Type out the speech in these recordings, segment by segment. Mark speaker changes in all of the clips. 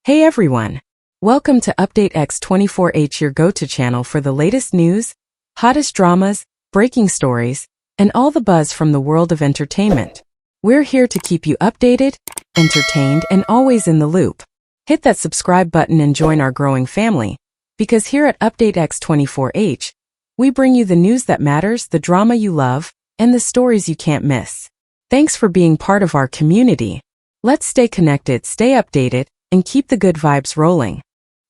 Speaker 1: Hey everyone! Welcome to Update X24H, your go-to channel for the latest news, hottest dramas, breaking stories, and all the buzz from the world of entertainment. We're here to keep you updated, entertained, and always in the loop. Hit that subscribe button and join our growing family, because here at Update X24H, we bring you the news that matters, the drama you love, and the stories you can't miss. Thanks for being part of our community. Let's stay connected, stay updated, and keep the good vibes rolling.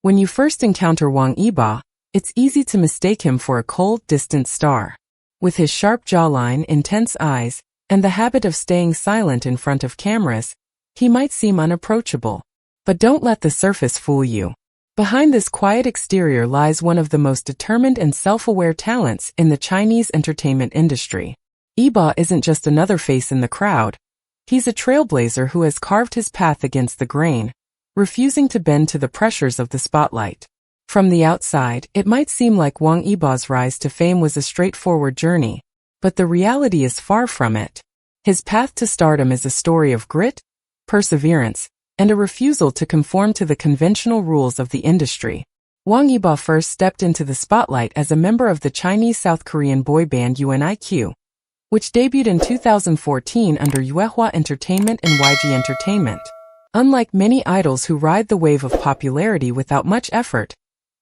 Speaker 1: When you first encounter Wang Yibo, it's easy to mistake him for a cold, distant star. With his sharp jawline, intense eyes, and the habit of staying silent in front of cameras, he might seem unapproachable. But don't let the surface fool you. Behind this quiet exterior lies one of the most determined and self-aware talents in the Chinese entertainment industry. Yibo isn't just another face in the crowd. He's a trailblazer who has carved his path against the grain, refusing to bend to the pressures of the spotlight. From the outside, it might seem like Wang Yibo's rise to fame was a straightforward journey, but the reality is far from it. His path to stardom is a story of grit, perseverance, and a refusal to conform to the conventional rules of the industry. Wang Yibo first stepped into the spotlight as a member of the Chinese-South Korean boy band UNIQ, which debuted in 2014 under Yuehua Entertainment and YG Entertainment. Unlike many idols who ride the wave of popularity without much effort,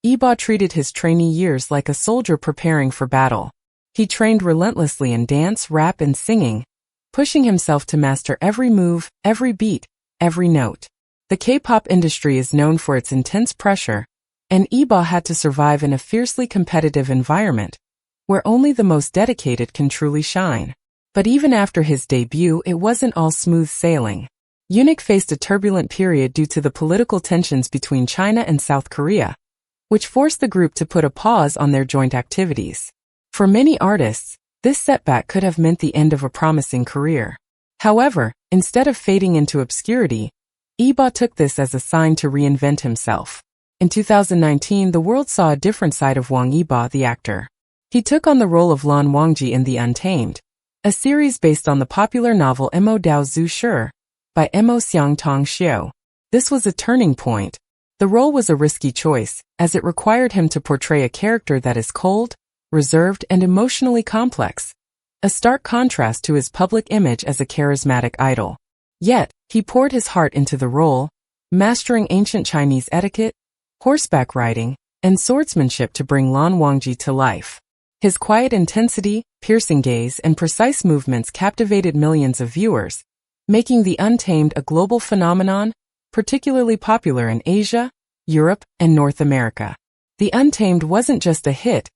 Speaker 1: Yibo treated his trainee years like a soldier preparing for battle. He trained relentlessly in dance, rap, and singing, pushing himself to master every move, every beat, every note. The K-pop industry is known for its intense pressure, and Yibo had to survive in a fiercely competitive environment, where only the most dedicated can truly shine. But even after his debut, it wasn't all smooth sailing. UNIQ faced a turbulent period due to the political tensions between China and South Korea, which forced the group to put a pause on their joint activities. For many artists, this setback could have meant the end of a promising career. However, instead of fading into obscurity, Yibo took this as a sign to reinvent himself. In 2019, the world saw a different side of Wang Yibo, the actor. He took on the role of Lan Wangji in The Untamed, a series based on the popular novel Mo Dao Zhu Shi by Mo Xiangtong Xiu. This was a turning point. The role was a risky choice, as it required him to portray a character that is cold, reserved, and emotionally complex, a stark contrast to his public image as a charismatic idol. Yet, he poured his heart into the role, mastering ancient Chinese etiquette, horseback riding, and swordsmanship to bring Lan Wangji to life. His quiet intensity, piercing gaze, and precise movements captivated millions of viewers, making The Untamed a global phenomenon, particularly popular in Asia, Europe, and North America. The Untamed wasn't just a hit,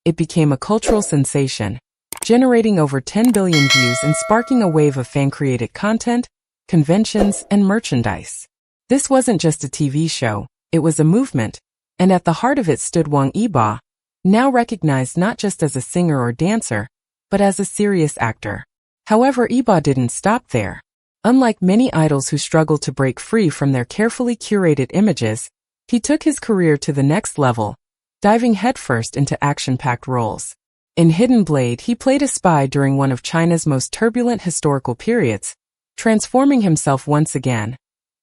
Speaker 1: it became a cultural sensation, generating over 10 billion views and sparking a wave of fan-created content, conventions, and merchandise. This wasn't just a TV show, it was a movement, and at the heart of it stood Wang Yibo, now recognized not just as a singer or dancer, but as a serious actor. However, Yibo didn't stop there. Unlike many idols who struggle to break free from their carefully curated images, he took his career to the next level, diving headfirst into action-packed roles. In Hidden Blade, he played a spy during one of China's most turbulent historical periods, transforming himself once again,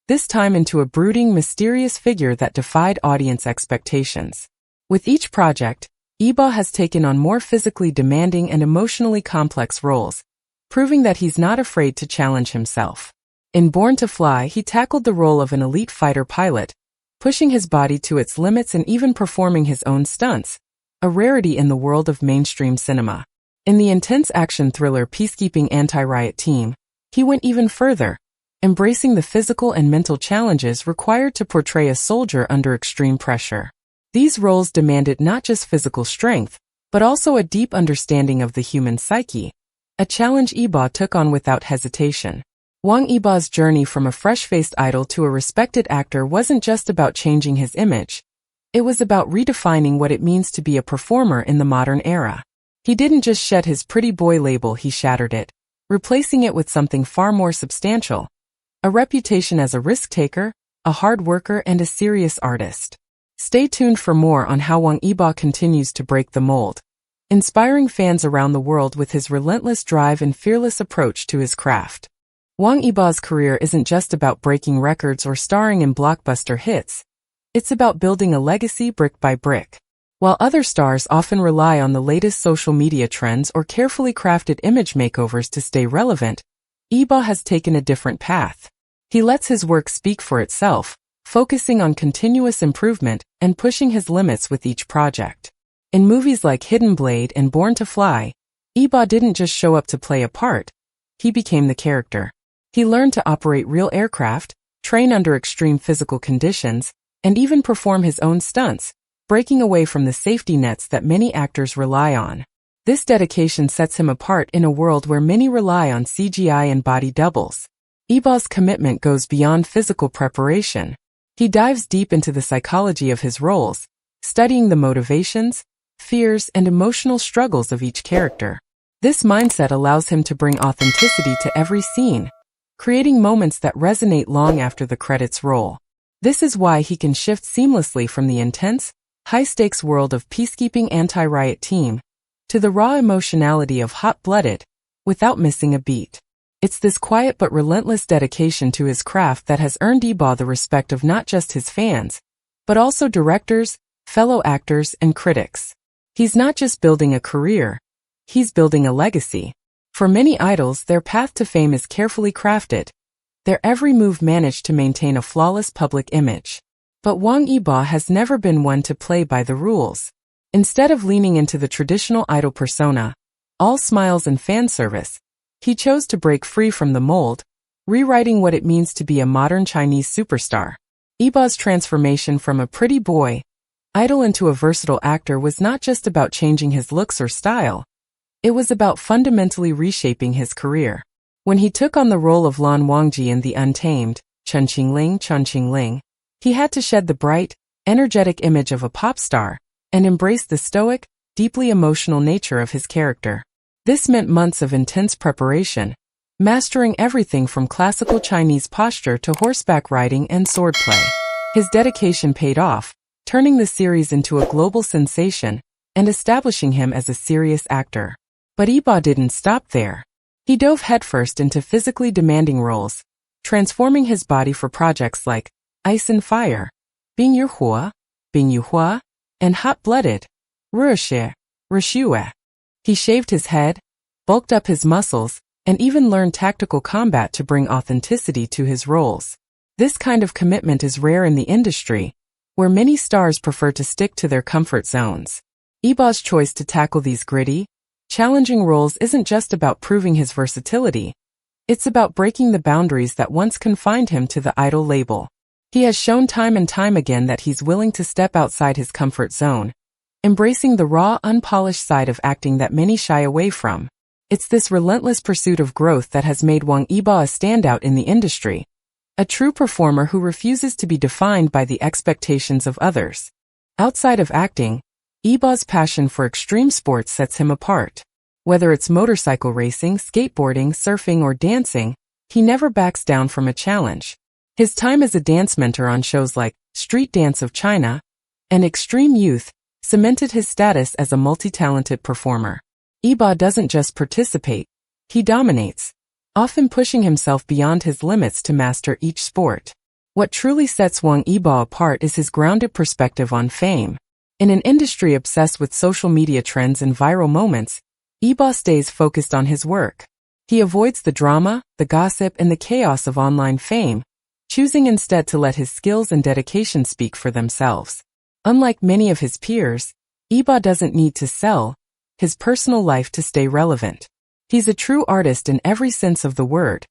Speaker 1: this time into a brooding, mysterious figure that defied audience expectations. With each project, Yibo has taken on more physically demanding and emotionally complex roles, proving that he's not afraid to challenge himself. In Born to Fly, he tackled the role of an elite fighter pilot, pushing his body to its limits and even performing his own stunts, a rarity in the world of mainstream cinema. In the intense action thriller Peacekeeping Anti-Riot Team, he went even further, embracing the physical and mental challenges required to portray a soldier under extreme pressure. These roles demanded not just physical strength, but also a deep understanding of the human psyche, a challenge Yibo took on without hesitation. Wang Yibo's journey from a fresh-faced idol to a respected actor wasn't just about changing his image. It was about redefining what it means to be a performer in the modern era. He didn't just shed his pretty boy label, he shattered it, replacing it with something far more substantial, a reputation as a risk-taker, a hard worker, and a serious artist. Stay tuned for more on how Wang Yibo continues to break the mold, inspiring fans around the world with his relentless drive and fearless approach to his craft. Wang Yibo's career isn't just about breaking records or starring in blockbuster hits. It's about building a legacy brick by brick. While other stars often rely on the latest social media trends or carefully crafted image makeovers to stay relevant, Yibo has taken a different path. He lets his work speak for itself, focusing on continuous improvement and pushing his limits with each project. In movies like Hidden Blade and Born to Fly, Yibo didn't just show up to play a part, he became the character. He learned to operate real aircraft, train under extreme physical conditions, and even perform his own stunts, breaking away from the safety nets that many actors rely on. This dedication sets him apart in a world where many rely on CGI and body doubles. Yibo's commitment goes beyond physical preparation. He dives deep into the psychology of his roles, studying the motivations, fears, and emotional struggles of each character. This mindset allows him to bring authenticity to every scene, creating moments that resonate long after the credits roll. This is why he can shift seamlessly from the intense, high-stakes world of peacekeeping anti-riot team to the raw emotionality of Hot-Blooded without missing a beat. It's this quiet but relentless dedication to his craft that has earned Yibo the respect of not just his fans, but also directors, fellow actors, and critics. He's not just building a career, he's building a legacy. For many idols, their path to fame is carefully crafted. Their every move managed to maintain a flawless public image. But Wang Yibo has never been one to play by the rules. Instead of leaning into the traditional idol persona, all smiles and fan service, he chose to break free from the mold, rewriting what it means to be a modern Chinese superstar. Yibo's transformation from a pretty boy idol into a versatile actor was not just about changing his looks or style. It was about fundamentally reshaping his career. When he took on the role of Lan Wangji in the Untamed, Chen Qingling, he had to shed the bright, energetic image of a pop star and embrace the stoic, deeply emotional nature of his character. This meant months of intense preparation, mastering everything from classical Chinese posture to horseback riding and swordplay. His dedication paid off, turning the series into a global sensation and establishing him as a serious actor. But Yibo didn't stop there. He dove headfirst into physically demanding roles, transforming his body for projects like Ice and Fire, Bing Yu Hua, and Hot-Blooded, Rushue. He shaved his head, bulked up his muscles, and even learned tactical combat to bring authenticity to his roles. This kind of commitment is rare in the industry, where many stars prefer to stick to their comfort zones. Yibo's choice to tackle these gritty, challenging roles isn't just about proving his versatility. It's about breaking the boundaries that once confined him to the idol label. He has shown time and time again that he's willing to step outside his comfort zone, embracing the raw, unpolished side of acting that many shy away from. It's this relentless pursuit of growth that has made Wang Yibo a standout in the industry, a true performer who refuses to be defined by the expectations of others. Outside of acting, Yibo's passion for extreme sports sets him apart. Whether it's motorcycle racing, skateboarding, surfing, or dancing, he never backs down from a challenge. His time as a dance mentor on shows like Street Dance of China and Extreme Youth cemented his status as a multi-talented performer. Yibo doesn't just participate, he dominates, often pushing himself beyond his limits to master each sport. What truly sets Wang Yibo apart is his grounded perspective on fame. In an industry obsessed with social media trends and viral moments, Yibo stays focused on his work. He avoids the drama, the gossip, and the chaos of online fame, choosing instead to let his skills and dedication speak for themselves. Unlike many of his peers, Yibo doesn't need to sell his personal life to stay relevant. He's a true artist in every sense of the word,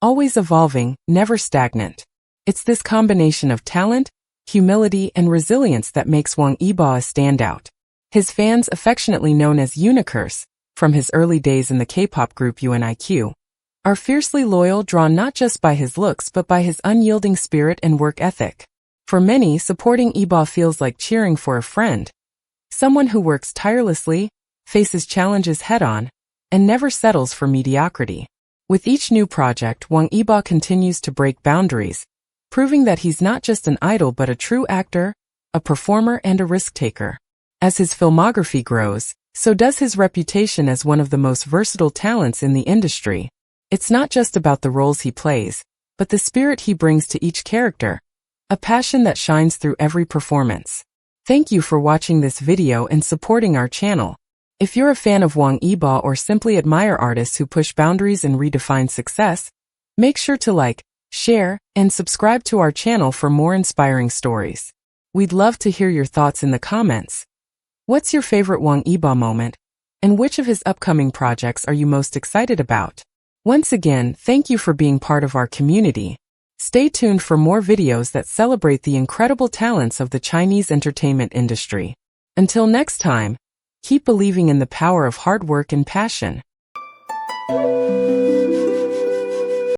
Speaker 1: always evolving, never stagnant. It's this combination of talent, humility, and resilience that makes Wang Yibo a standout. His fans, affectionately known as Unicurse, from his early days in the K-pop group UNIQ, are fiercely loyal, drawn not just by his looks but by his unyielding spirit and work ethic. For many, supporting Yibo feels like cheering for a friend, someone who works tirelessly, faces challenges head-on, and never settles for mediocrity. With each new project, Wang Yibo continues to break boundaries, proving that he's not just an idol but a true actor, a performer, and a risk-taker. As his filmography grows, so does his reputation as one of the most versatile talents in the industry. It's not just about the roles he plays, but the spirit he brings to each character, a passion that shines through every performance. Thank you for watching this video and supporting our channel. If you're a fan of Wang Yibo or simply admire artists who push boundaries and redefine success, make sure to like, share, and subscribe to our channel for more inspiring stories. We'd love to hear your thoughts in the comments. What's your favorite Wang Yibo moment, and which of his upcoming projects are you most excited about? Once again, thank you for being part of our community. Stay tuned for more videos that celebrate the incredible talents of the Chinese entertainment industry. Until next time, keep believing in the power of hard work and passion.